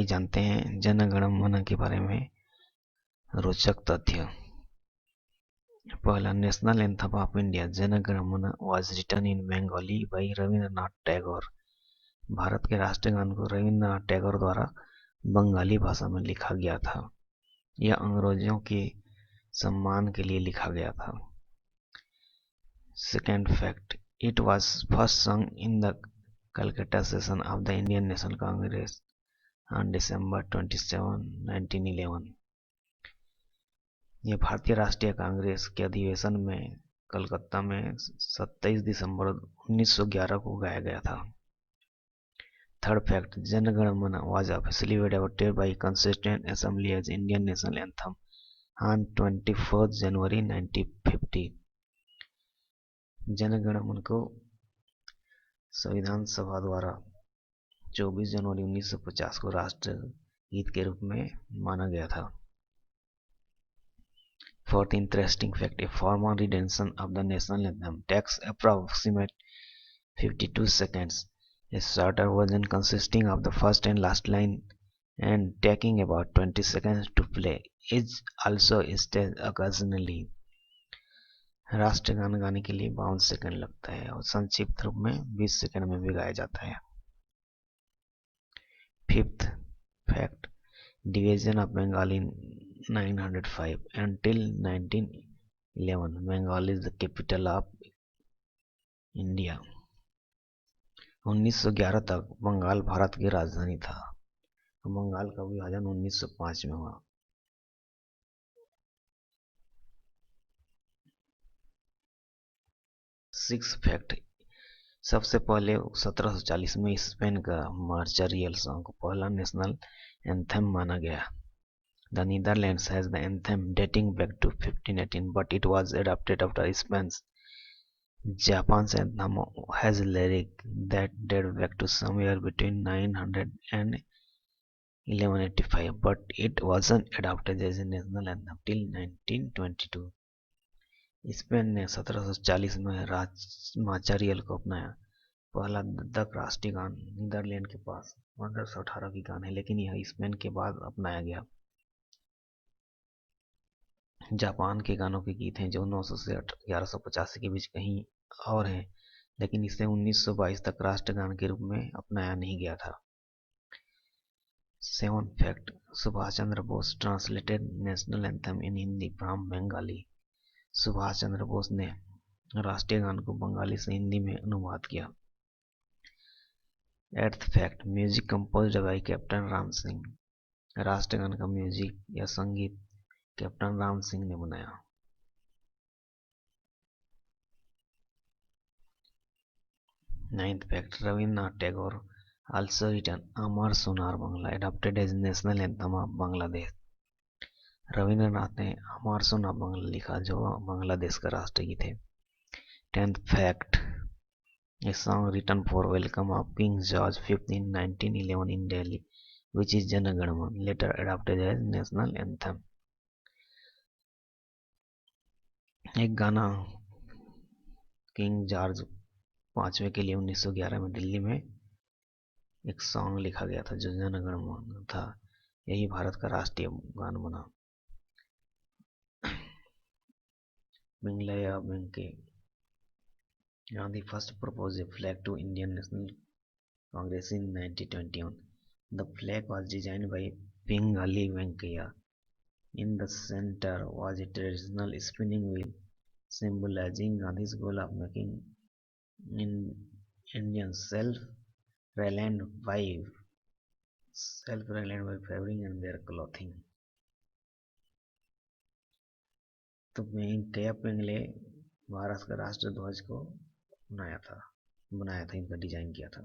जानते हैं जन गण मन के बारे में रोचक तथ्य। पहला national anthem of India Jana Gana Mana was written in Bengali by Rabindranath Tagore. Bharat के राष्ट्रगान को रविंद्रनाथ टैगोर द्वारा बंगाली भाषा में लिखा गया था। यह अंग्रेजों के सम्मान के लिए लिखा गया था। Second fact, it was first sung in the Calcutta session of the Indian national Congress on December 27, 1911। यह भारतीय राष्ट्रीय कांग्रेस के अधिवेशन में कलकत्ता में 27 दिसंबर 1911 को गाया गया था। थर्ड फैक्ट, जन Gana Mana was officially adopted by Constituent Assembly as Indian National Anthem on 24 January 1950। जन गण मन को संविधान सभा द्वारा 24 जनवरी 1950 को राष्ट्र गीत के रूप में माना गया था। Fourth interesting fact, a formal rendition of the national anthem takes approximate 52 seconds. A shorter version consisting of the first and last line and taking about 20 seconds to play is also staged occasionally। राष्ट्रगान गाने के लिए 52 second लगता है और संक्षिप्त रूप में 20 सेकंड में भी गाया जाता है। Fifth fact, division of Bengal in 905 until 1911 Bengal is the capital of India. 1911 तक बंगाल भारत की राजधानी था। बंगाल का विभाजन 1905 में हुआ। सिक्स फैक्ट, सबसे पहले 1740 में स्पेन का मार्चरियल सॉन्ग को पहला नेशनल एंथम माना गया। The Netherlands has the anthem dating back to 1518, but it was adopted after Spain's. Japan's anthem has lyrics that date back to somewhere between 900 and 1185, but it wasn't adopted as a national anthem till 1922। Spain ने 1740 में मार्चरियल को अपनाया। पहला दत्तक राष्ट्रीय गान Netherlands के पास 1518 की गान है, लेकिन यह स्पेन के बाद अपनाया गया। जापान के गानों के गीत हैं जो 900 से 1185 के बीच कहीं और हैं, लेकिन इसे 1922 तक राष्ट्रगान के रूप में अपनाया नहीं गया था। Seven fact, Subhash Chandra Bose translated national anthem in Hindi from Bengali. Subhash Chandra Bose ने राष्ट्रीय गान को बंगाली से हिंदी में अनुवाद किया। Eighth fact, music composed bye captain Ram Singh. राष्ट्रगान का म्यूजिक या संगीत कैप्टन राम सिंह ने बनाया। Ninth fact, Rabindranath Tagore also written Amar Sonar Bangla adopted as national anthem of Bangladesh. Rabindranath ने अमर सोनार बांग्ला लिखा जो बांग्लादेश का राष्ट्रगीत है। Tenth fact, a song written for welcome of King George V in 1911 in Delhi, which is Jana Gana Man, later adopted as national anthem। एक गाना king George 5वें के लिए 1911 में दिल्ली में एक सॉन्ग लिखा गया था जो जन गण मन था। यही भारत का राष्ट्रीय गान बना। बिंगलैया वेंके Gandhi first proposed a flag to Indian National Congress in 1921. The flag was designed by Pingali Venkaiah। In the center was a traditional spinning wheel symbolizing Gandhi's goal of making Indians self-reliant by favoring and their clothing। तो वेंकैया पिंगले भारत का राष्ट्र ध्वज को बनाया था, इनका design किया था।